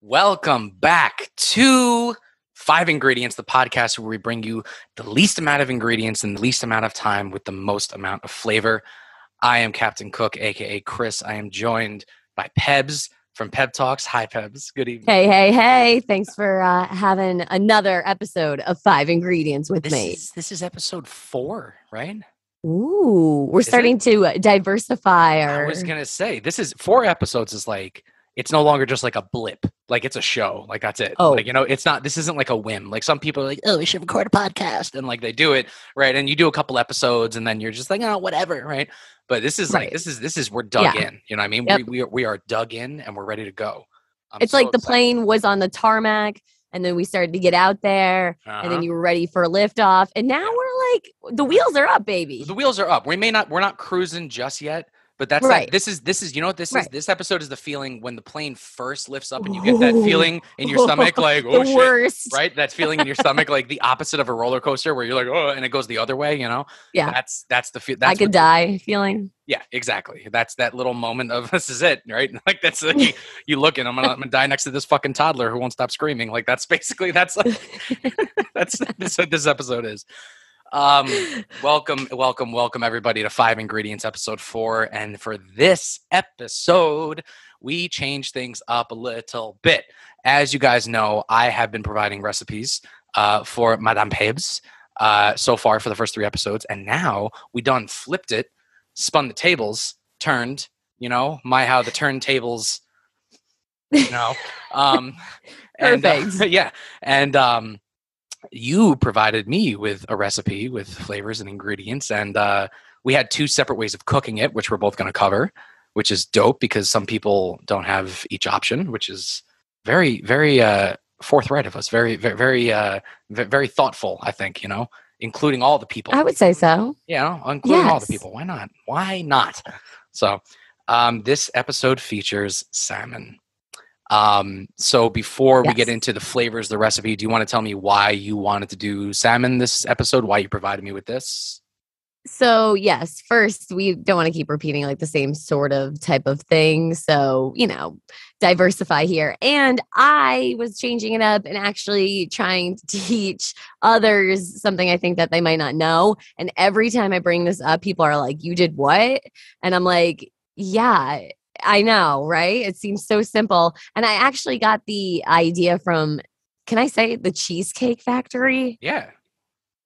Welcome back to 5 Ingredients, the podcast where we bring you the least amount of ingredients in the least amount of time with the most amount of flavor. I am Captain Cook, aka Chris. I am joined by PEBS from Peb Talks. Hi, PEBS. Good evening. Hey. Thanks for having another episode of 5 Ingredients with me. This is episode 4, right? Ooh, we're starting to diversify our... I was going to say, this is 4 episodes is like, it's no longer just like a blip. Like it's a show. Like that's it. Oh. Like, it's not, this isn't like a whim. Like some people are like, oh, we should record a podcast. And like they do it, right? And you do a couple episodes and then you're just like, oh, whatever, right? But this is like, this is, we're dug in. You know what I mean? Yep. We are dug in and we're ready to go. It's so like the plane was on the tarmac and then we started to get out there and then you were ready for a liftoff. And now we're like, the wheels are up, baby. The wheels are up. We're not cruising just yet. But that's right. Like, this is, you know what this is? This episode is the feeling when the plane first lifts up and you get that feeling in your stomach, like, oh, shit, worst. Right? That feeling in your stomach, like the opposite of a roller coaster where you're like, oh, and it goes the other way, you know? Yeah. That's the feeling. I could die feeling. Yeah, exactly. That's that little moment of, this is it, right? Like, that's like, you look and I'm gonna die next to this fucking toddler who won't stop screaming. Like, that's basically, that's what this episode is. Welcome everybody to 5 Ingredients episode 4. And for this episode, we change things up a little bit. As you guys know, I have been providing recipes for Madame PEBS so far for the first 3 episodes. And now we done flipped it, spun the tables, turned, how the turntables, Perfect. And you provided me with a recipe with flavors and ingredients, and we had 2 separate ways of cooking it, which we're both going to cover, which is dope because some people don't have each option, which is very, very forthright of us, very, very, very thoughtful, I think, including all the people. I would say so. Yeah, including all the people. Why not? Why not? So this episode features salmon. So before we get into the flavors, the recipe, do you want to tell me why you wanted to do salmon this episode? Why you provided me with this? So yes, first, we don't want to keep repeating like the same sort of type of thing. So, diversify here. And I was changing it up and actually trying to teach others something I think that they might not know. And every time I bring this up, people are like, you did what? And I'm like, yeah, I know, right? It seems so simple. And I actually got the idea from, can I say the Cheesecake Factory? Yeah.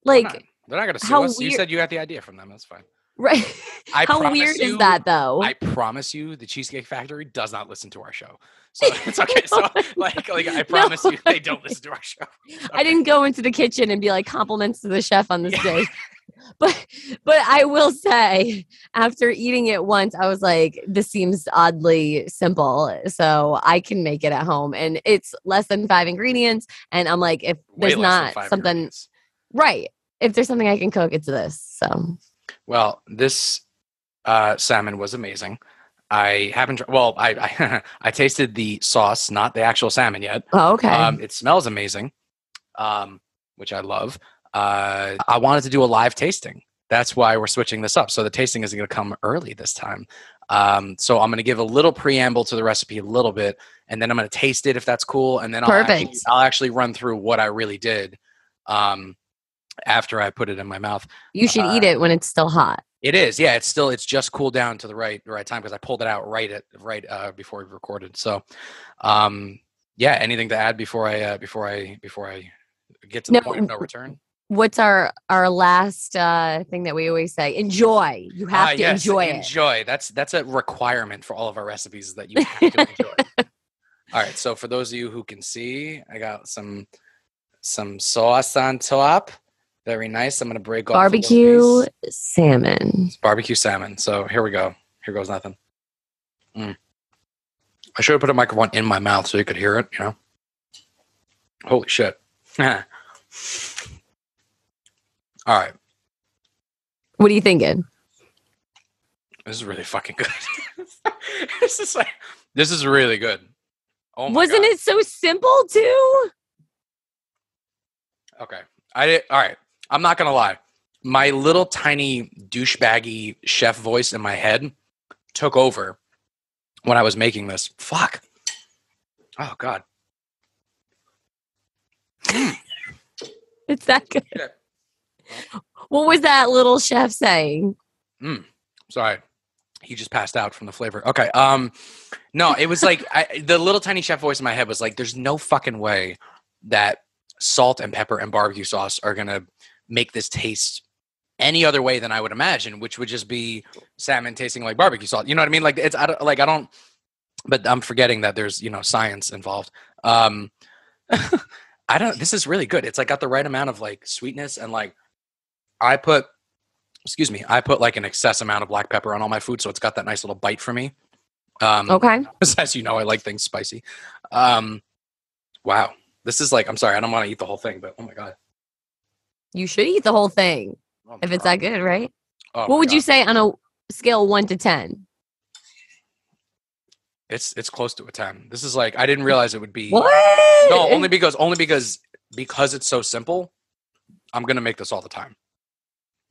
Like, they're not going to sue us. You said you got the idea from them. That's fine. Right. How weird is that, though? I promise you, the Cheesecake Factory does not listen to our show. So it's okay. So like I promise you, they don't listen to our show. Okay. I didn't go into the kitchen and be like, compliments to the chef on this day. But I will say, after eating it once, I was like, this seems oddly simple. So I can make it at home. And it's less than 5 ingredients. And I'm like, if there's not something, right. If there's something I can cook, it's this. So, well, this salmon was amazing. I haven't. Well, I tasted the sauce, not the actual salmon yet. Oh, okay. It smells amazing, which I love. I wanted to do a live tasting. That's why we're switching this up. So the tasting is going to come early this time. So I'm going to give a little preamble to the recipe a little bit, and then I'm going to taste it if that's cool, and then I'll actually run through what I really did. After I put it in my mouth. You should eat it when it's still hot. It is, yeah. It's just cooled down to the right time because I pulled it out right before we recorded. So, anything to add before I get to the point of no return? What's our last thing that we always say? Enjoy. You have to enjoy it. Enjoy. That's a requirement for all of our recipes that you have to enjoy. All right. So for those of you who can see, I got some sauce on top. Very nice. I'm going to break off barbecue salmon. It's barbecue salmon. So here we go. Here goes nothing. I should have put a microphone in my mouth so you could hear it, Holy shit. All right. What are you thinking? This is really fucking good. This is really good. Oh my Wasn't God. it so simple too? Okay. All right. I'm not going to lie. My little tiny douchebaggy chef voice in my head took over when I was making this. Fuck. Oh, God. It's that good. Yeah. What was that little chef saying? Sorry. He just passed out from the flavor. Okay. No, it was like the little tiny chef voice in my head was like, there's no fucking way that salt and pepper and barbecue sauce are going to make this taste any other way than I would imagine, which would just be salmon tasting like barbecue sauce. You know what I mean? Like I don't, but I'm forgetting that there's, science involved. This is really good. It's like got the right amount of like sweetness and like I put like an excess amount of black pepper on all my food. So it's got that nice little bite for me. Okay. As you know, I like things spicy. Wow. This is like, I'm sorry, I don't want to eat the whole thing, but oh my God. You should eat the whole thing if it's that good, right? Oh what would you say on a scale 1 to 10? It's close to a 10. This is like, I didn't realize it would be. What? No, only because it's so simple. I'm going to make this all the time.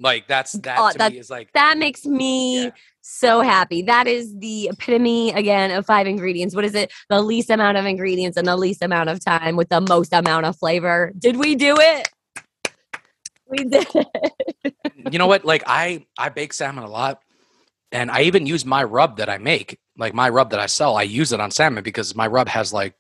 Like me is like, that makes me so happy. That is the epitome again of 5 ingredients. What is it? The least amount of ingredients and the least amount of time with the most amount of flavor. Did we do it? We did it. You know what? Like I bake salmon a lot and I even use my rub that I make, like my rub that I sell. I use it on salmon because my rub has like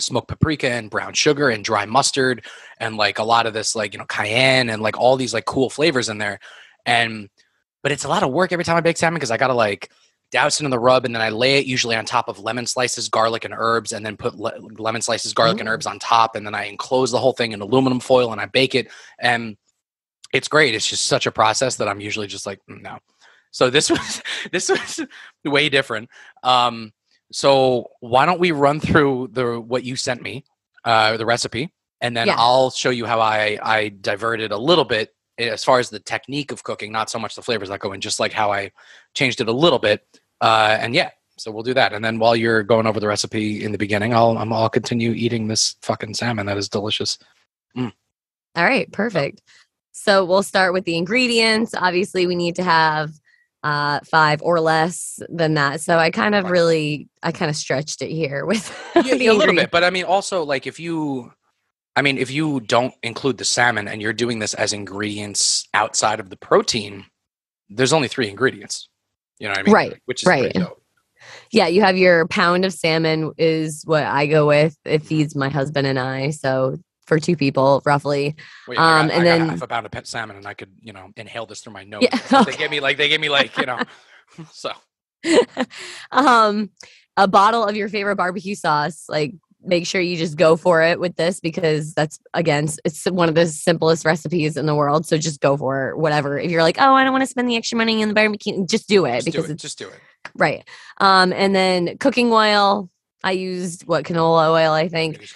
smoked paprika and brown sugar and dry mustard and like a lot of this like cayenne and like all these like cool flavors in there, but it's a lot of work every time I bake salmon because I gotta like douse it in the rub and then I lay it usually on top of lemon slices, garlic and herbs, and then put lemon slices, garlic and herbs on top, and then I enclose the whole thing in aluminum foil and I bake it, and it's great. It's just such a process that I'm usually just like no. So this was way different. So why don't we run through what you sent me, the recipe, and then I'll show you how I diverted a little bit as far as the technique of cooking, not so much the flavors that go in, just like how I changed it a little bit. So we'll do that. And then while you're going over the recipe in the beginning, I'll continue eating this fucking salmon that is delicious. All right, perfect. So we'll start with the ingredients. Obviously, we need to have 5 or less than that. So I kind of stretched it here with a little bit. But I mean, also like if you don't include the salmon and you're doing this as ingredients outside of the protein, there's only 3 ingredients. You know what I mean? Right. Which is pretty dope. Yeah, you have your pound of salmon is what I go with. It feeds my husband and I. So for 2 people, roughly. Wait, I got half a pound of salmon, and I could, inhale this through my nose. Yeah, okay. They gave me like, so. A bottle of your favorite barbecue sauce. Like, make sure you just go for it with this because that's it's one of the simplest recipes in the world. So just go for it, whatever. If you're like, oh, I don't want to spend the extra money in the barbecue, just do it just do it. Right. And then cooking oil. I used canola oil, I think.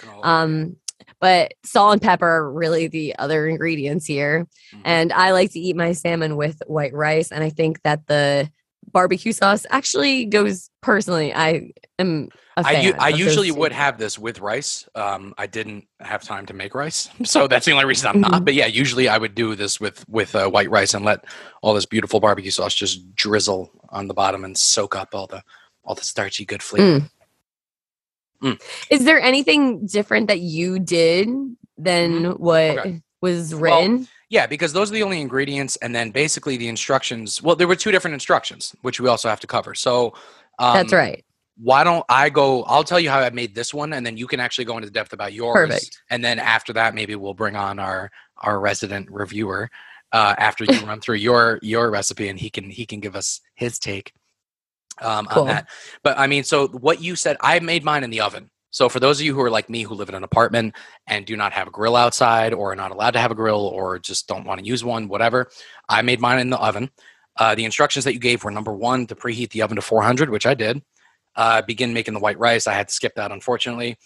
But salt and pepper are really the other ingredients here. Mm-hmm. And I like to eat my salmon with white rice. And I think that the barbecue sauce actually goes personally. I am a fan. I usually would have this with rice. I didn't have time to make rice. So that's the only reason I'm not. But yeah, usually I would do this with white rice and let all this beautiful barbecue sauce just drizzle on the bottom and soak up all the starchy good flavor. Is there anything different that you did than what was written? Well, yeah, because those are the only ingredients. And then basically the instructions, well, there were 2 different instructions, which we also have to cover. So that's right. Why don't I'll tell you how I made this one, and then you can actually go into the depth about yours. Perfect. And then after that, maybe we'll bring on our resident reviewer after you run through your recipe, and he can give us his take. On that. But I mean, so what you said, I made mine in the oven. So for those of you who are like me, who live in an apartment and do not have a grill outside or are not allowed to have a grill or just don't want to use one, whatever, I made mine in the oven. The instructions that you gave were number 1, to preheat the oven to 400, which I did. Begin making the white rice. I had to skip that, unfortunately.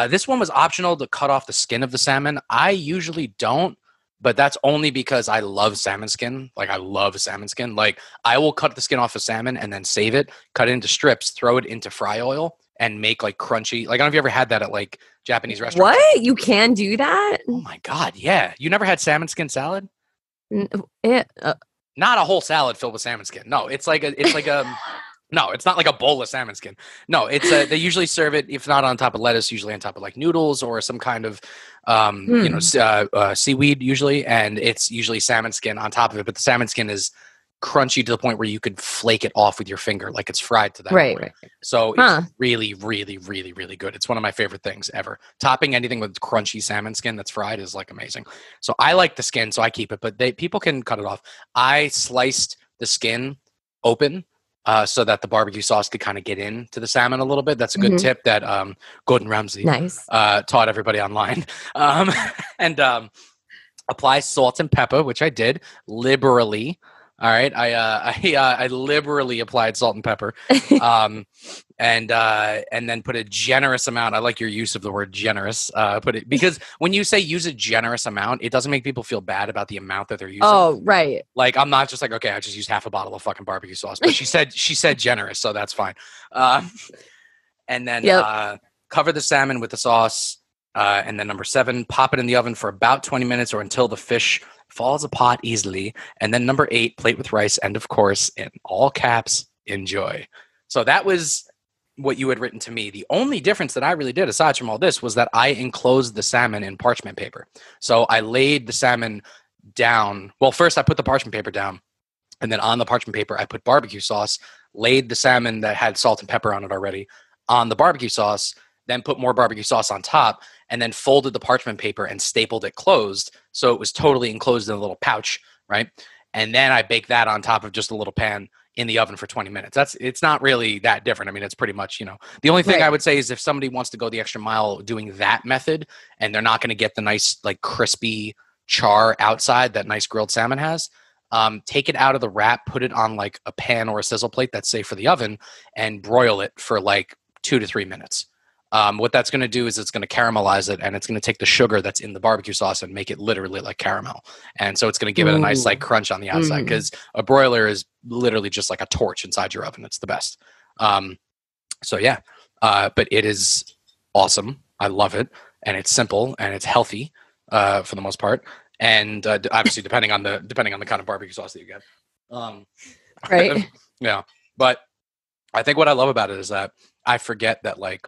This one was optional to cut off the skin of the salmon. I usually don't. But that's only because I love salmon skin. Like, I love salmon skin. Like, I will cut the skin off of salmon and then save it, cut it into strips, throw it into fry oil, and make, like, crunchy. Like, I don't know if you ever had that at, like, Japanese restaurants. What? You can do that? Oh, my God, yeah. You never had salmon skin salad? Not a whole salad filled with salmon skin. No, it's like a No, it's not like a bowl of salmon skin. No, it's they usually serve it, if not on top of lettuce, usually on top of like noodles or some kind of seaweed usually, and it's usually salmon skin on top of it. But the salmon skin is crunchy to the point where you could flake it off with your finger, like it's fried to that point. Right. So it's really, really, really, really good. It's one of my favorite things ever. Topping anything with crunchy salmon skin that's fried is like amazing. So I like the skin, so I keep it. But people can cut it off. I sliced the skin open so that the barbecue sauce could kind of get into the salmon a little bit. That's a good tip that Gordon Ramsay taught everybody online. And apply salt and pepper, which I did liberally. All right, I liberally applied salt and pepper, and then put a generous amount. I like your use of the word generous. Because when you say use a generous amount, it doesn't make people feel bad about the amount that they're using. Oh, right. Like I'm not just like, okay, I just used half a bottle of fucking barbecue sauce, but she said generous, so that's fine. And then cover the salmon with the sauce, and then number 7, pop it in the oven for about 20 minutes or until the fish falls apart easily. And then number 8, plate with rice. And of course, in all caps, enjoy. So that was what you had written to me. The only difference that I really did, aside from all this, was that I enclosed the salmon in parchment paper. So I laid the salmon down. Well, first I put the parchment paper down. And then on the parchment paper, I put barbecue sauce, laid the salmon that had salt and pepper on it already on the barbecue sauce, then put more barbecue sauce on top, and then folded the parchment paper and stapled it closed. So it was totally enclosed in a little pouch, right? And then I baked that on top of just a little pan in the oven for 20 minutes. It's not really that different. I mean, it's pretty much, the only thing I would say is if somebody wants to go the extra mile doing that method and they're not going to get the nice, like crispy char outside that nice grilled salmon has, take it out of the wrap, put it on like a pan or a sizzle plate that's safe for the oven, and broil it for like 2 to 3 minutes. What that's going to do is it's going to caramelize it, and it's going to take the sugar that's in the barbecue sauce and make it literally like caramel. And so it's going to give it a nice like crunch on the outside, because a broiler is literally just like a torch inside your oven. It's the best. So yeah, but it is awesome. I love it, and it's simple and it's healthy for the most part. And obviously, depending on the kind of barbecue sauce that you get, right? Yeah, but I think what I love about it is that I forget that like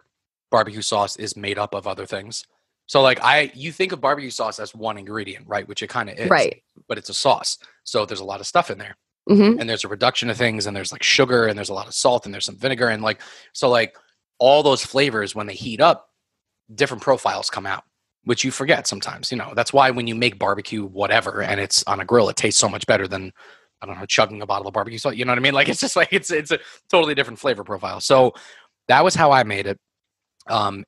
barbecue sauce is made up of other things. So like you think of barbecue sauce as one ingredient, right? Which it kind of is, right? But it's a sauce. So there's a lot of stuff in there, and there's a reduction of things, and there's like sugar, and there's a lot of salt, and there's some vinegar, and like so like all those flavors when they heat up, different profiles come out, which you forget sometimes. That's why when you make barbecue whatever and it's on a grill, it tastes so much better than, I don't know, chugging a bottle of barbecue sauce. You know what I mean? Like it's just like it's a totally different flavor profile. So that was how I made it. And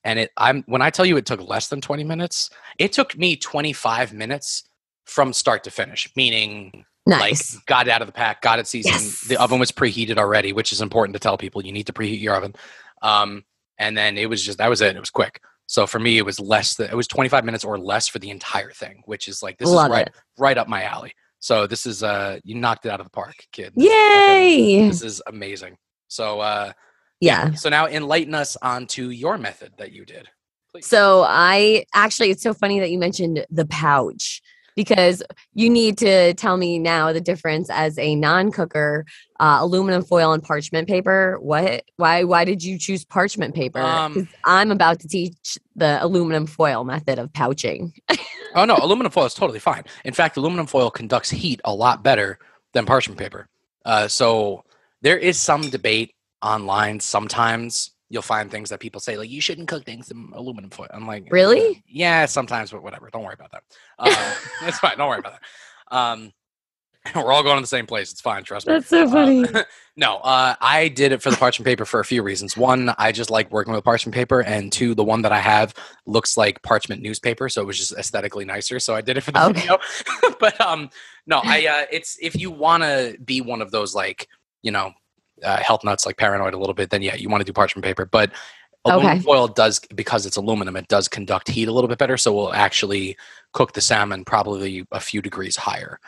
when I tell you it took less than 20 minutes, it took me 25 minutes from start to finish, meaning like got it out of the pack, got it seasoned. Yes. The oven was preheated already, which is important to tell people. You need to preheat your oven. And then that was it. It was quick. So for me, it was it was 25 minutes or less for the entire thing, which is like, this is right up my alley. So this is, you knocked it out of the park, kid. Yay! This is amazing. So, yeah. So now enlighten us onto your method that you did, please. So it's so funny that you mentioned the pouch, because you need to tell me now the difference as a non-cooker, aluminum foil and parchment paper. Why did you choose parchment paper? Because I'm about to teach the aluminum foil method of pouching. Oh no, aluminum foil is totally fine. In fact, aluminum foil conducts heat a lot better than parchment paper. So there is some debate online. Sometimes you'll find things that people say like, you shouldn't cook things in aluminum foil. I'm like, really? Yeah, sometimes, but whatever. Don't worry about that. It's fine. Don't worry about that. We're all going to the same place. It's fine. Trust me. That's so funny. No, I did it for the parchment paper for a few reasons. One, I just like working with parchment paper, and two, the one that I have looks like parchment newspaper, so it was just aesthetically nicer. So I did it for the video. But no, it's if you want to be one of those like health nuts, like paranoid a little bit, then yeah, you want to do parchment paper. But aluminum foil does, because it's aluminum, it does conduct heat a little bit better, so we'll actually cook the salmon probably a few degrees higher.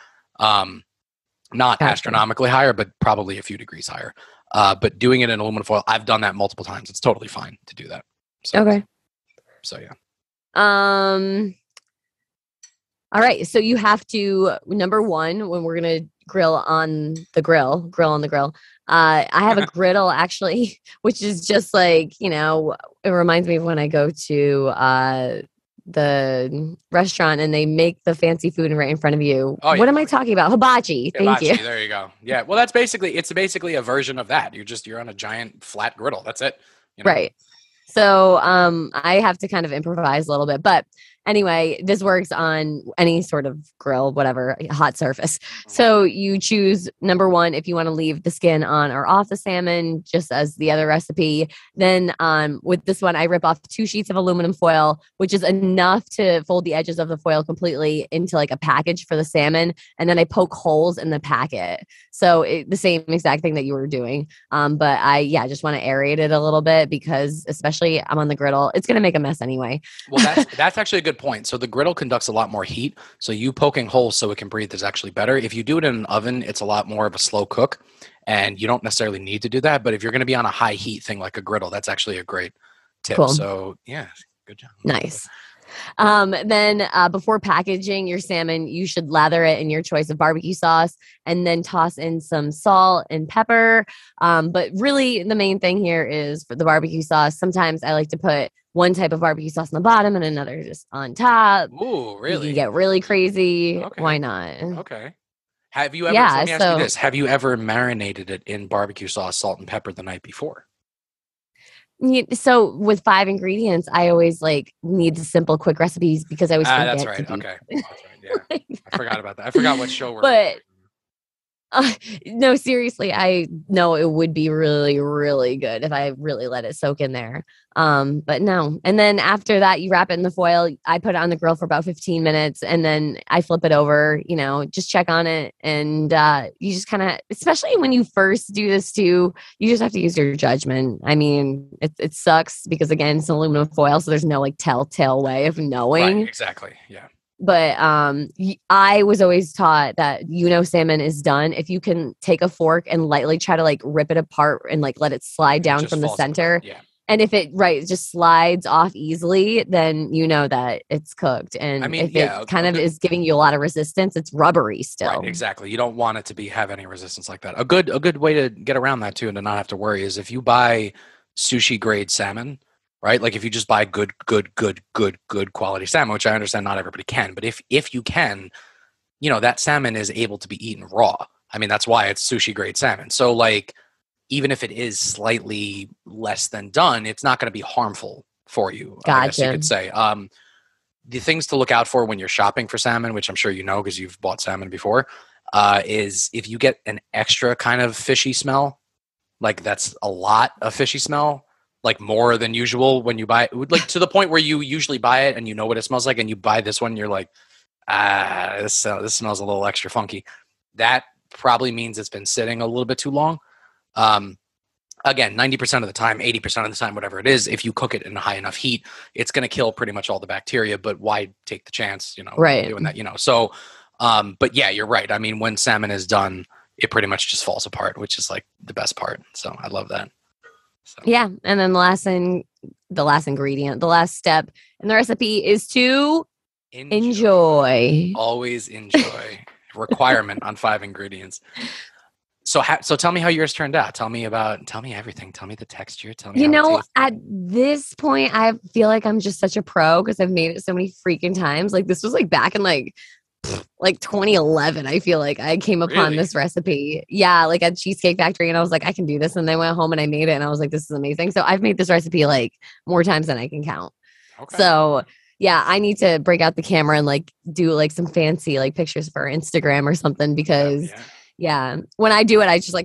Not astronomically higher, but probably a few degrees higher. But doing it in aluminum foil, I've done that multiple times. It's totally fine to do that. So, So yeah. All right. So you have to, number one, when we're going to grill on the grill, I have a griddle actually, which is just like, it reminds me of when I go to the restaurant and they make the fancy food right in front of you. Oh, What yeah. am I talking about? Hibachi. Thank you. There you go. Yeah. Well, it's basically a version of that. You're on a giant flat griddle. That's it. Right. So I have to kind of improvise a little bit. But anyway, this works on any sort of grill, whatever, hot surface. So you choose number one, if you want to leave the skin on or off the salmon, just as the other recipe. Then with this one, I rip off 2 sheets of aluminum foil, which is enough to fold the edges of the foil completely into like a package for the salmon. And then I poke holes in the packet. So the same exact thing that you were doing. But I just want to aerate it a little bit because especially I'm on the griddle, it's going to make a mess anyway. Well, that's actually a good point. So the griddle conducts a lot more heat. So you poking holes so it can breathe is actually better. If you do it in an oven, it's a lot more of a slow cook and you don't necessarily need to do that. But if you're going to be on a high heat thing like a griddle, that's actually a great tip. Cool. So yeah, good job. Nice. Then before packaging your salmon, you should lather it in your choice of barbecue sauce and then toss in some salt and pepper. But really the main thing here is for the barbecue sauce. Sometimes I like to put one type of barbecue sauce on the bottom and another just on top. Ooh, really? You can get really crazy. Okay. Why not? Okay. Have you ever, Yeah, let me ask you this. Have you ever marinated it in barbecue sauce, salt, and pepper the night before? So with 5 ingredients, I always need the simple, quick recipes because I always forget. That's right. Okay. That's right. Yeah. I forgot about that. I forgot what show we're But no, seriously, I know it would be really, really good if I really let it soak in there. But no. And then after that, you wrap it in the foil. I put it on the grill for about 15 minutes and then I flip it over, just check on it. And you just kind of, especially when you first do this too, you just have to use your judgment. I mean, it sucks because again, it's aluminum foil. So there's no telltale way of knowing. Right, exactly. Yeah. But I was always taught that salmon is done if you can take a fork and lightly try to rip it apart and let it slide down from the center. Yeah. And if it just slides off easily, then you know that it's cooked. And I mean, if it kind of is giving you a lot of resistance, it's rubbery still. Right, exactly. You don't want it to have any resistance like that. A good way to get around that too and to not have to worry is if you buy sushi grade salmon, right? Like if you just buy good quality salmon, which I understand not everybody can, but if you can, that salmon is able to be eaten raw. I mean, that's why it's sushi grade salmon. So even if it is slightly less than done, it's not going to be harmful for you. Gotcha. I guess you could say. The things to look out for when you're shopping for salmon, which I'm sure you know because you've bought salmon before, is if you get an extra kind of fishy smell, that's a lot of fishy smell, more than usual when you buy it, to the point where you usually buy it and you know what it smells like, and you buy this one, you're like, this smells a little extra funky. That probably means it's been sitting a little bit too long. Again, 90% of the time, 80% of the time, whatever it is, if you cook it in a high enough heat, it's going to kill pretty much all the bacteria, but why take the chance, right. doing that, So, but yeah, you're right. I mean, when salmon is done, it pretty much just falls apart, which is the best part. So I love that. So. Yeah. And then the last ingredient, the last step in the recipe is to enjoy. Always enjoy. Requirement on 5 ingredients. So tell me how yours turned out. Tell me everything. Tell me the texture. Tell me at this point, I feel like I'm just such a pro because I've made it so many freaking times. This was back in 2011. I feel like I came upon this recipe. Yeah, at Cheesecake Factory, and I was like, I can do this. And then I went home and I made it, and I was like, this is amazing. So I've made this recipe more times than I can count. Okay. So yeah, I need to break out the camera and do some fancy pictures for Instagram or something because. Yeah. When I do it, I just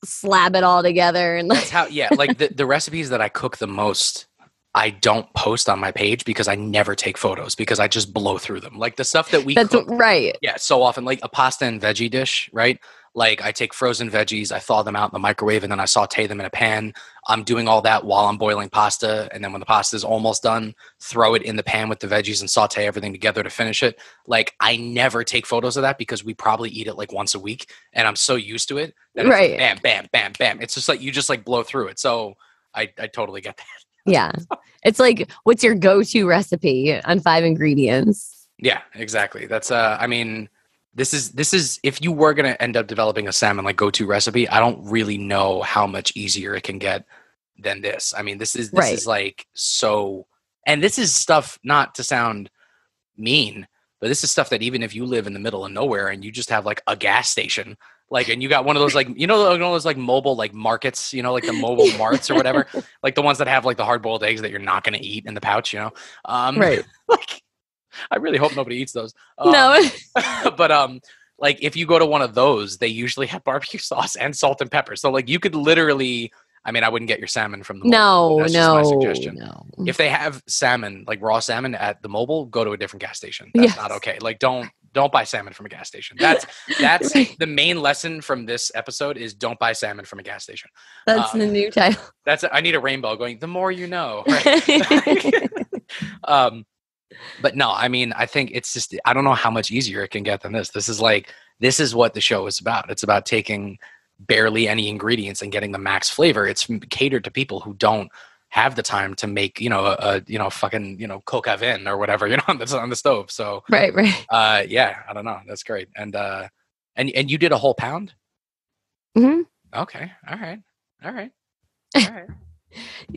slab it all together and that's how. Yeah, the recipes that I cook the most, I don't post on my page because I never take photos because I just blow through them. The stuff that we cook. Right. Yeah, so often a pasta and veggie dish, right? I take frozen veggies, I thaw them out in the microwave, and then I saute them in a pan. I'm doing all that while I'm boiling pasta, and then when the pasta is almost done, throw it in the pan with the veggies and saute everything together to finish it. I never take photos of that because we probably eat it once a week, and I'm so used to it that it's bam, bam, bam, bam. It's just you just blow through it. So I totally get that. Yeah. It's what's your go-to recipe on 5 ingredients? Yeah, exactly. That's I mean, this is if you were gonna end up developing a salmon like go-to recipe, I don't really know how much easier it can get than this. I mean, this Right. is like so, and this is stuff not to sound mean, but this is stuff that even if you live in the middle of nowhere and you just have like a gas station, like, and you got one of those like those like mobile like markets, like the mobile marts or whatever, like the ones that have like the hard boiled eggs that you're not gonna eat in the pouch, Right. like I really hope nobody eats those. No. But like if you go to one of those, they usually have barbecue sauce and salt and pepper. So like you could literally, I mean, I wouldn't get your salmon from the mobile. No, That's just my no, suggestion. no. If they have salmon, like raw salmon at the mobile, go to a different gas station. That's not Yes. okay. Like don't buy salmon from a gas station. That's Right. the main lesson from this episode is don't buy salmon from a gas station. That's the new title. I need a rainbow going, the more you know, right? But no, I mean, I think it's just, I don't know how much easier it can get than this. This is what the show is about. It's about taking barely any ingredients and getting the max flavor. It's catered to people who don't have the time to make, a fucking, coke oven or whatever, that's on the stove. So, Right. yeah, I don't know. That's great. And you did a whole pound? Hmm. Okay. All right.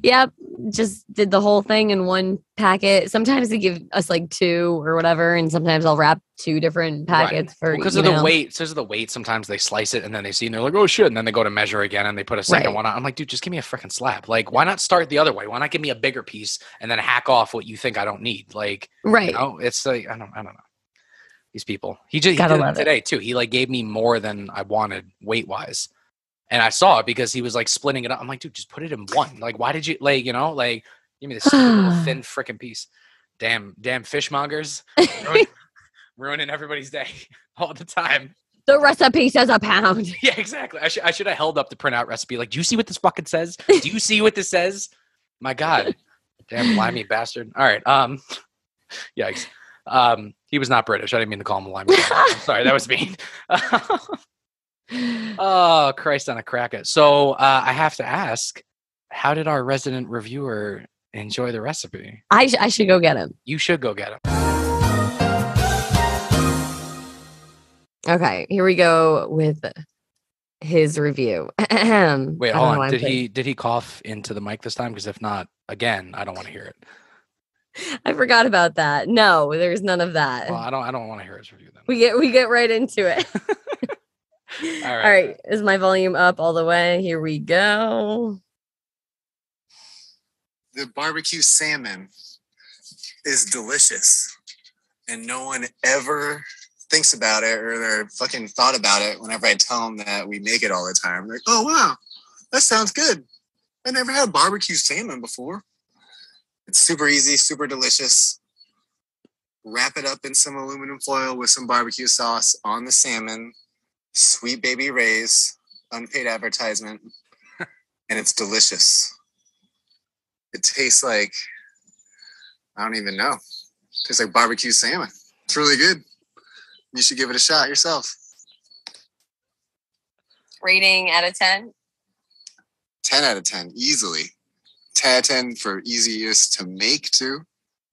Yep. Just did the whole thing in one packet. Sometimes they give us like two or whatever, and sometimes I'll wrap two different packets for because of the weight. Because of the weight, sometimes they slice it and then they see and they're like, oh shit, and then they go to measure again and they put a second one on. I'm like, dude, just give me a freaking slab. Like, why not start the other way? Why not give me a bigger piece and then hack off what you think I don't need? Like, it's like I don't know. These people. He did it today too. He like gave me more than I wanted weight wise. And I saw it because he was like splitting it up. I'm like, dude, just put it in one. Like, why did you like, give me this little thin freaking piece. Damn fishmongers ruining everybody's day all the time. The recipe says a pound. Yeah, exactly. I should have held up the printout recipe. Like, do you see what this fucking says? Do you see what this says? My God, damn limey bastard. All right. Yikes. He was not British. I didn't mean to call him a limey. I'm sorry, that was mean. Oh, Christ on a cracker. So I have to ask, how did our resident reviewer enjoy the recipe? I should go get him. You should go get him. Okay, here we go with his review. Wait, hold on. Did he cough into the mic this time? Because if not, again, I don't want to hear it. I forgot about that. No, there's none of that. Well, I don't want to hear his review then. We get right into it. All right. Is my volume up all the way? Here we go. The barbecue salmon is delicious, and no one ever thinks about it or they're fucking thought about it whenever I tell them that we make it all the time. They're like, oh, wow, that sounds good. I never had barbecue salmon before. It's super easy, super delicious. Wrap it up in some aluminum foil with some barbecue sauce on the salmon. Sweet Baby Ray's, unpaid advertisement, and it's delicious. It tastes like, I don't even know. It tastes like barbecue salmon. It's really good. You should give it a shot yourself. Rating out of 10? 10 out of 10, easily. 10 out of 10 for easiest to make, too.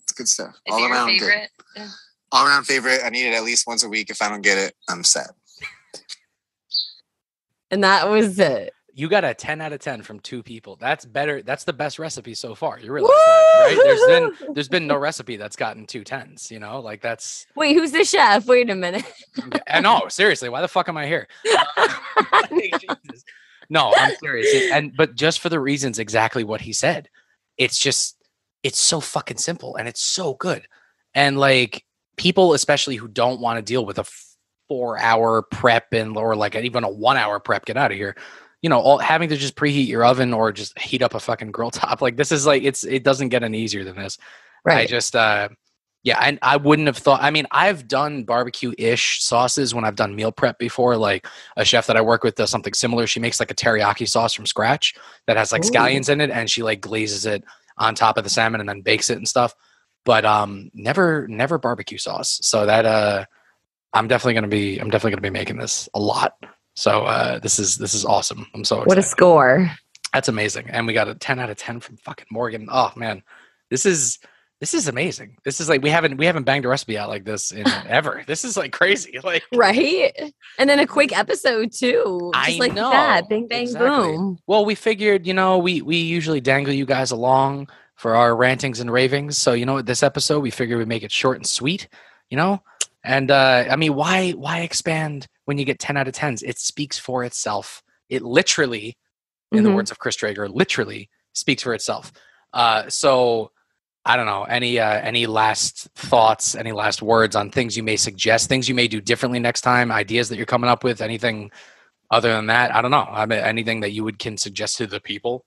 It's good stuff. Is all around favorite? Good. All around favorite. I need it at least once a week. If I don't get it, I'm sad. And that was it. You got a 10 out of 10 from two people. That's better. That's the best recipe so far. You realize that, right? There's been no recipe that's gotten 2 10s, like that's. Wait, who's the chef? Wait a minute. I know, seriously, why the fuck am I here? No, I'm serious. But just for the reasons exactly what he said. It's so fucking simple and it's so good. And like people, especially who don't want to deal with a 4-hour prep or like even a 1-hour prep, get out of here. Having to just preheat your oven or just heat up a fucking grill top. Like this is like, it doesn't get any easier than this. Right. I just, and I wouldn't have thought, I mean, I've done barbecue-ish sauces when I've done meal prep before. Like a chef that I work with does something similar. She makes like a teriyaki sauce from scratch that has like scallions in it. And she like glazes it on top of the salmon and then bakes it and stuff. But never barbecue sauce. So that, I'm definitely gonna be making this a lot. So this is awesome. I'm so excited. What a score! That's amazing. And we got a 10 out of 10 from fucking Morgan. Oh man, this is This is amazing. This is like we haven't banged a recipe out like this in ever. This is like crazy. Like right? And then a quick episode too. I Just like know. that. Bing bang Exactly. boom. Well, we figured, we usually dangle you guys along for our rantings and ravings. So this episode we figured we'd make it short and sweet, And I mean, why expand when you get 10 out of 10s? It speaks for itself. It literally, in the words of Chris Traeger, literally speaks for itself. So I don't know, any last thoughts, any last words on things you may suggest, things you may do differently next time, ideas that you're coming up with, anything other than that? I don't know. I mean, anything that you can suggest to the people,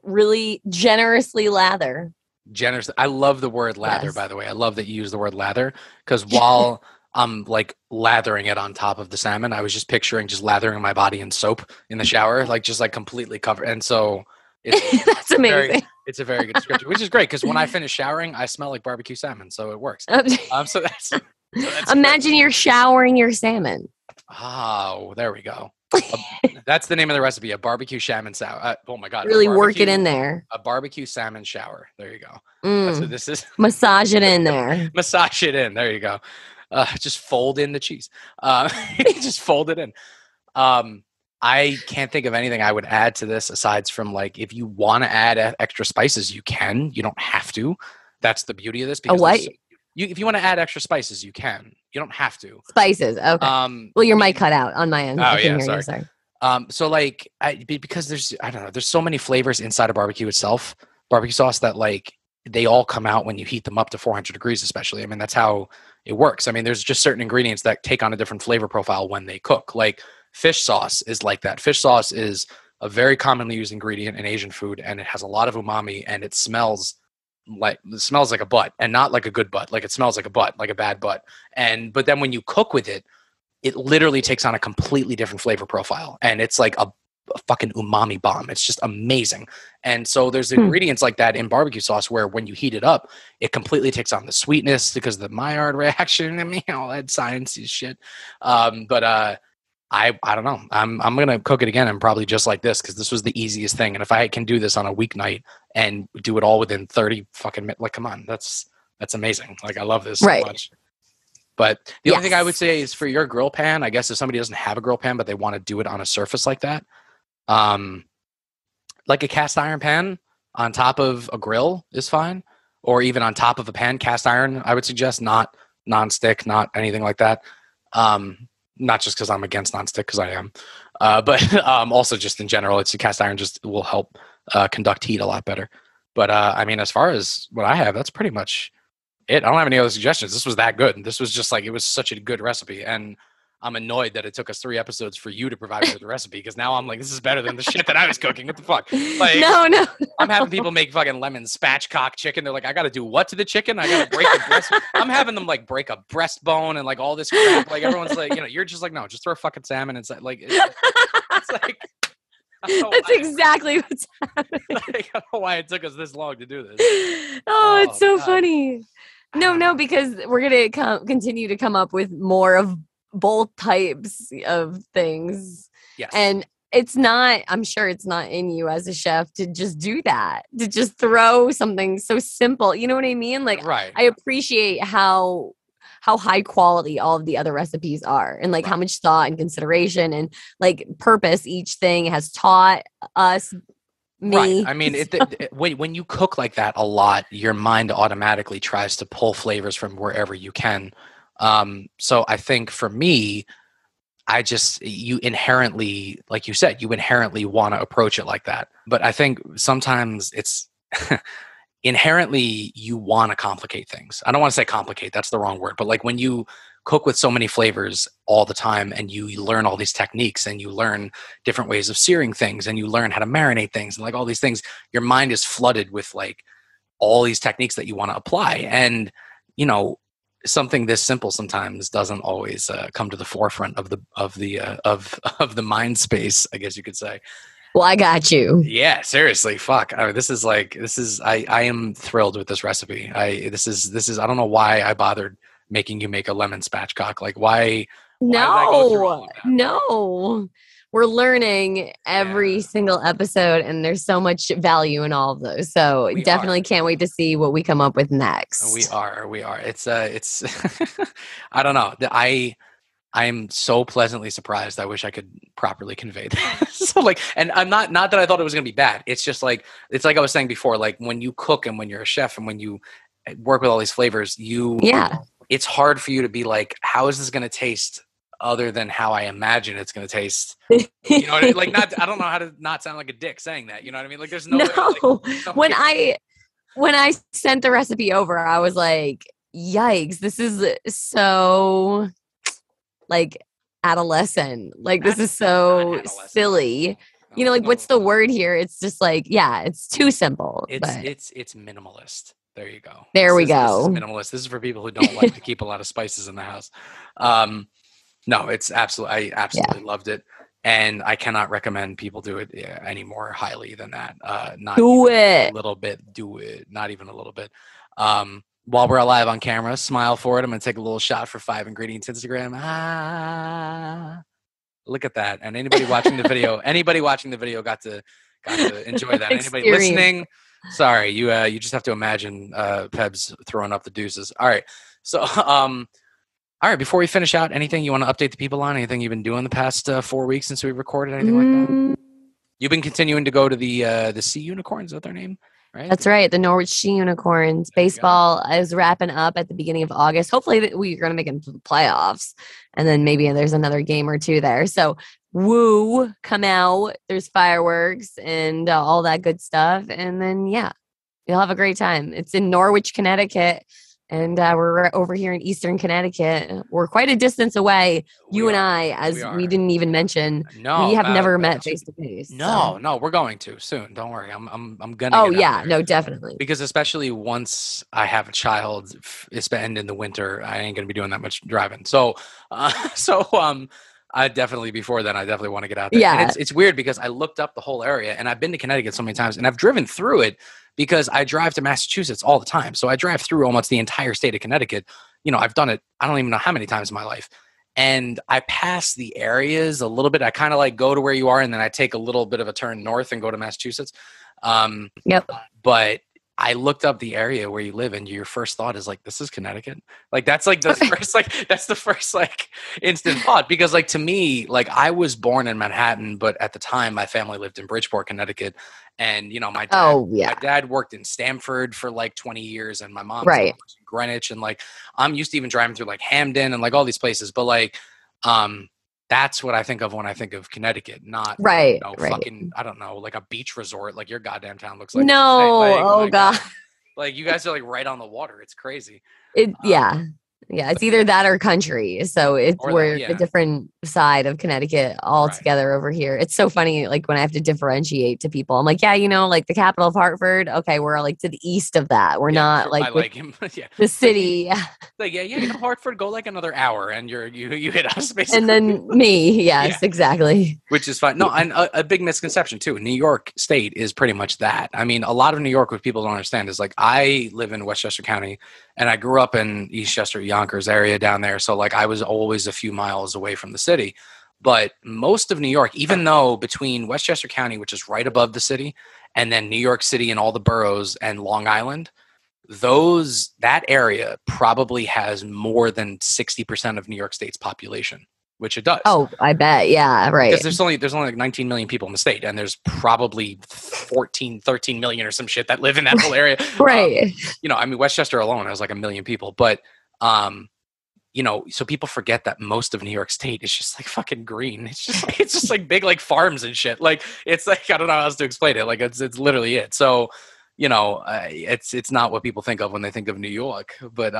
Really generously lather. Generous. I love the word lather, Yes. by the way. I love that you use the word lather, because while I'm like lathering it on top of the salmon, I was just picturing just lathering my body in soap in the shower, like just like completely covered. And so That's amazing. it's a very good description, which is great because when I finish showering, I smell like barbecue salmon, so it works. So that's Imagine you're showering your salmon. Oh, there we go. That's the name of the recipe, a barbecue salmon shower. Oh my God. Really work it in there. A barbecue salmon shower. There you go. Mm. That's what this is. Massage it in there. Massage it in. There you go. Just fold in the cheese. Just fold it in. I can't think of anything I would add to this aside from like, if you want to add extra spices, you can. You don't have to. That's the beauty of this. Oh, what? If you want to add extra spices, you can. You don't have to. Spices. Okay. Well, your mic cut out on my end. Oh, yeah. Sorry. So like, because there's so many flavors inside of barbecue itself, barbecue sauce, that like they all come out when you heat them up to 400 degrees, especially. I mean, that's how it works. I mean, there's just certain ingredients that take on a different flavor profile when they cook. Like fish sauce is like that. Fish sauce is a very commonly used ingredient in Asian food, and it has a lot of umami, and it smells like a butt, and not like a good butt. Like it smells like a butt, like a bad butt. But then when you cook with it, it literally takes on a completely different flavor profile, and it's like a fucking umami bomb. It's just amazing. And so there's ingredients like that in barbecue sauce where when you heat it up, it completely takes on the sweetness because of the Maillard reaction. I mean, all that sciencey shit. I don't know. I'm gonna cook it again and probably just like this, because this was the easiest thing. And if I can do this on a weeknight and do it all within 30 fucking minutes, like, come on, that's amazing. Like, I love this so much. But the only thing I would say is for your grill pan, I guess if somebody doesn't have a grill pan but they want to do it on a surface like that, like a cast iron pan on top of a grill is fine, or even on top of a pan. Cast iron, I would suggest, not non-stick, not anything like that. Not just because I'm against nonstick, because I am, but also just in general, it's a cast iron just will help conduct heat a lot better. But I mean, as far as what I have, that's pretty much it. I don't have any other suggestions. This was that good. This was just like, it was such a good recipe, and I'm annoyed that it took us 3 episodes for you to provide me with the recipe, because now I'm like, this is better than the shit that I was cooking. What the fuck? Like, no. I'm having people make fucking lemon spatchcock chicken. They're like, I got to do what to the chicken? I got to break the breast. I'm having them like break a breastbone and like all this crap. Like everyone's like, you're just like, no, just throw fucking salmon inside. Like, it's like, that's exactly what's happening. Like, I don't know why it took us this long to do this. Oh, it's so funny. No, because we're gonna continue to come up with more of both types of things. Yes. And I'm sure it's not in you as a chef to just do that, to just throw something so simple. You know what I mean? Like, right. I appreciate how high quality all of the other recipes are, and like how much thought and consideration and like purpose each thing has taught us. Me. Right. I mean, when you cook like that a lot, your mind automatically tries to pull flavors from wherever you can. So I think for me, you inherently, like you said, want to approach it like that. But I think sometimes it's inherently you want to complicate things. I don't want to say complicate, that's the wrong word. But like when you cook with so many flavors all the time, and you learn all these techniques, and you learn different ways of searing things, and you learn how to marinate things, and like all these things, your mind is flooded with like all these techniques that you want to apply. And, something this simple sometimes doesn't always come to the forefront of the mind space, I guess you could say. Well, I got you. Yeah, seriously. Fuck. I mean, I am thrilled with this recipe. I don't know why I bothered making you make a lemon spatchcock. Like, why did I go through all of that? No. we're learning every single episode, and there's so much value in all of those. So definitely can't wait to see what we come up with next. We are. It's I don't know. I'm so pleasantly surprised. I wish I could properly convey that. So like, and I'm not that I thought it was going to be bad. It's just like, it's like I was saying before, like when you cook and when you're a chef and when you work with all these flavors, it's hard for you to be like, how is this going to taste other than how I imagine it's going to taste? You know what I mean? Like, I don't know how to not sound like a dick saying that. You know what I mean? Like there's no way, like, when I sent the recipe over, I was like, yikes, this is so like adolescent. Like this is so silly. You know, like what's the word here? It's just like, yeah, it's too simple. It's minimalist. There you go. There we go. This is minimalist. This is for people who don't like to keep a lot of spices in the house. No, it's absolutely, I absolutely loved it. And I cannot recommend people do it any more highly than that. Not do even it a little bit. Do it. Not even a little bit. While we're alive on camera, smile for it. I'm going to take a little shot for 5 ingredients Instagram. Look at that. And anybody watching the video got to enjoy that. Anybody listening, sorry, you just have to imagine PEBS throwing up the deuces. All right. So, all right, before we finish out, anything you want to update the people on? Anything you've been doing the past 4 weeks since we recorded? Anything like that? You've been continuing to go to the Sea Unicorns, is that their name? Right? That's right. The Norwich Sea Unicorns. Baseball is wrapping up at the beginning of August. Hopefully we're going to make it into the playoffs. And then maybe there's another game or two there. So woo, come out. There's fireworks and all that good stuff. And then, yeah, you'll have a great time. It's in Norwich, Connecticut. And we're over here in Eastern Connecticut. We're quite a distance away. You and I, as we didn't even mention, we have never met face to face. No, we're going to soon. Don't worry. I'm gonna. Oh yeah, no, definitely. Because especially once I have a child, and in the winter, I ain't gonna be doing that much driving. So, I definitely before then, I definitely want to get out there. Yeah, and it's weird because I looked up the whole area, and I've been to Connecticut so many times, and I've driven through it. Because I drive to Massachusetts all the time. So I drive through almost the entire state of Connecticut. You know, I've done it, I don't even know how many times in my life. And I pass the areas a little bit. I kind of like go to where you are and then I take a little bit of a turn north and go to Massachusetts. Yep. But I looked up the area where you live and your first thought is like, this is Connecticut. Like, that's like the first instant thought. Because like, to me, like I was born in Manhattan, but at the time my family lived in Bridgeport, Connecticut. And, you know, my dad worked in Stamford for like 20 years and my mom worked in Greenwich. And like, I'm used to even driving through like Hamden and like all these places. But like, that's what I think of when I think of Connecticut, not fucking, I don't know, like a beach resort, like your goddamn town looks like. No, like, God. Like you guys are like right on the water. It's crazy. Yeah, it's either that or country. So we're a different side of Connecticut altogether over here. It's so funny, like when I have to differentiate to people, I'm like, yeah, you know, like the capital of Hartford. Okay, we're like to the east of that. We're not like the city. Like you know, Hartford, go like another hour, and you hit us basically. And then me, yes, exactly. Which is fine. No, and a big misconception too. New York State is pretty much that. I mean, a lot of New York, what people don't understand is like I live in Westchester County. And I grew up in Eastchester, Yonkers area down there. So like I was always a few miles away from the city. But most of New York, even though between Westchester County, which is right above the city, and then New York City and all the boroughs and Long Island, that area probably has more than 60% of New York State's population, which it does. Oh, I bet. Yeah, right. Because there's only like 19 million people in the state, and there's probably 13 million or some shit that live in that whole area. Right. You know, I mean, Westchester alone has like 1 million people, but you know, so people forget that most of New York State is just like fucking green. It's just like big like farms and shit. Like it's like I don't know how else to explain it. Like it's literally it. So you know, it's not what people think of when they think of New York, but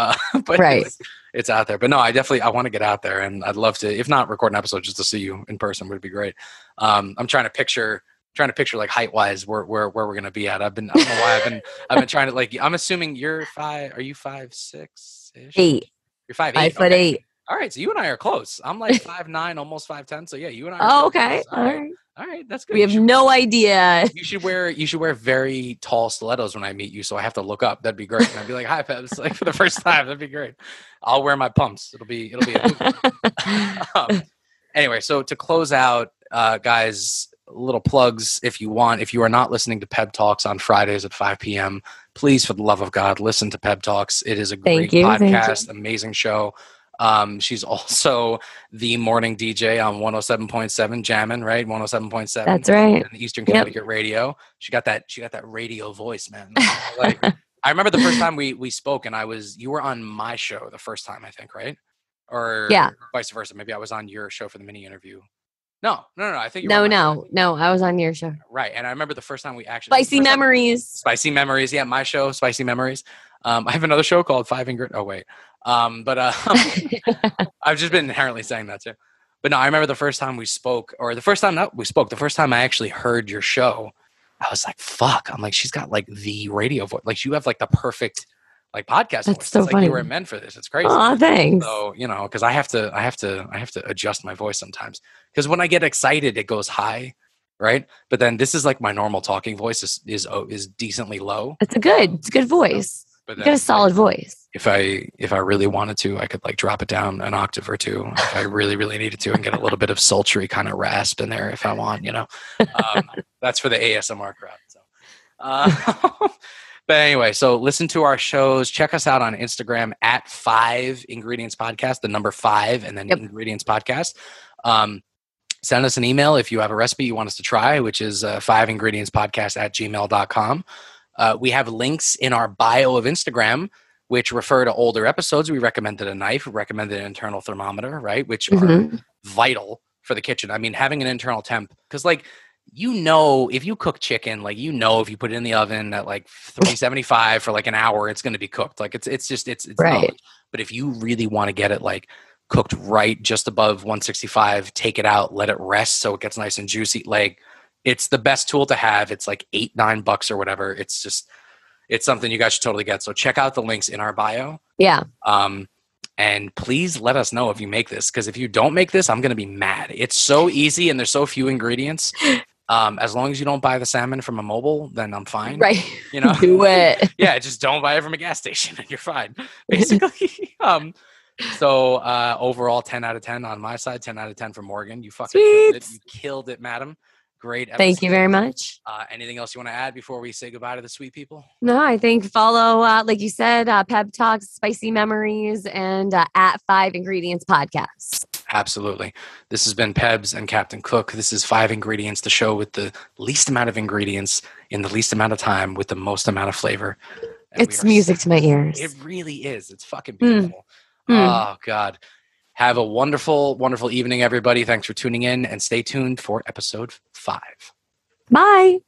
right. It's out there. But no, I want to get out there, and I'd love to, if not record an episode, just to see you in person would be great. I'm trying to picture like height wise where we're going to be at. I don't know why I've been trying to like, I'm assuming you're 5, are you 5'6"-ish? 8. You're 5'8". 5'8". All right. So you and I are close. I'm like 5'9", almost 5'10". So yeah, you and I are okay. Close. All right, that's good. We have no idea. You should wear very tall stilettos when I meet you, so I have to look up. That'd be great. And I'd be like, "Hi, Pebs," like for the first time. That'd be great. I'll wear my pumps. It'll be. Anyway, so to close out, guys, little plugs if you want. If you are not listening to Peb Talks on Fridays at 5 p.m., please, for the love of God, listen to Peb Talks. It is a great podcast, amazing show. She's also the morning DJ on 107.7 Jammin', right? 107.7. That's right. And the Eastern Connecticut radio. She got that radio voice, man. Like, I remember the first time we spoke, and you were on my show the first time, I think, right? Or vice versa. Maybe I was on your show for the mini interview. No. I think you were No. I was on your show. Right. And I remember the first time we actually Spicy Memories. Yeah, my show, Spicy Memories. I have another show called Five Ingredient. Oh wait. I've just been inherently saying that too. But no, I remember the first time we spoke, or the first time I actually heard your show, I was like, fuck. I'm like, she's got like the radio voice. Like, you have like the perfect like podcast voice. So it's funny. Like you were meant for this. It's crazy. Oh, thanks. So, because I have to adjust my voice sometimes. Because when I get excited, it goes high, right? But then this is like my normal talking voice is decently low. It's a good voice. But then, you got a solid voice. If I really wanted to, I could like drop it down an octave or two if I really, really needed to, and get a little bit of sultry kind of rasp in there if I want, That's for the ASMR crowd. So, but anyway, so listen to our shows. Check us out on Instagram at 5 Ingredients Podcast, the number 5, and then Ingredients Podcast. Send us an email if you have a recipe you want us to try, which is 5ingredientspodcast@gmail.com. We have links in our bio of Instagram, which refer to older episodes. We recommended a knife, we recommended an internal thermometer, right? Which are vital for the kitchen. I mean, having an internal temp, because like, if you cook chicken, like, if you put it in the oven at like 375 for like an hour, it's going to be cooked. Like it's right. knowledge. But if you really want to get it like cooked right, just above 165, take it out, let it rest so it gets nice and juicy. Like, it's the best tool to have. It's like $8-9 or whatever. It's something you guys should totally get. So check out the links in our bio. Yeah. And please let us know if you make this, because if you don't make this, I'm going to be mad. It's so easy and there's so few ingredients. As long as you don't buy the salmon from a mobile, then I'm fine. Right. Do it. Yeah, just don't buy it from a gas station and you're fine, basically. So overall, 10 out of 10 on my side, 10 out of 10 for Morgan. You fucking killed it. You killed it, madam. Great episode. Thank you very much. Anything else you want to add before we say goodbye to the sweet people? No, I think follow, like you said, Peb Talks, Spicy Memories, and at 5 Ingredients Podcast. Absolutely. This has been Pebs and Captain Cook. This is 5 Ingredients, the show with the least amount of ingredients in the least amount of time with the most amount of flavor. And it's music to my ears. It really is. It's fucking beautiful. Oh, God. Have a wonderful, wonderful evening, everybody. Thanks for tuning in, and stay tuned for episode 5. Bye.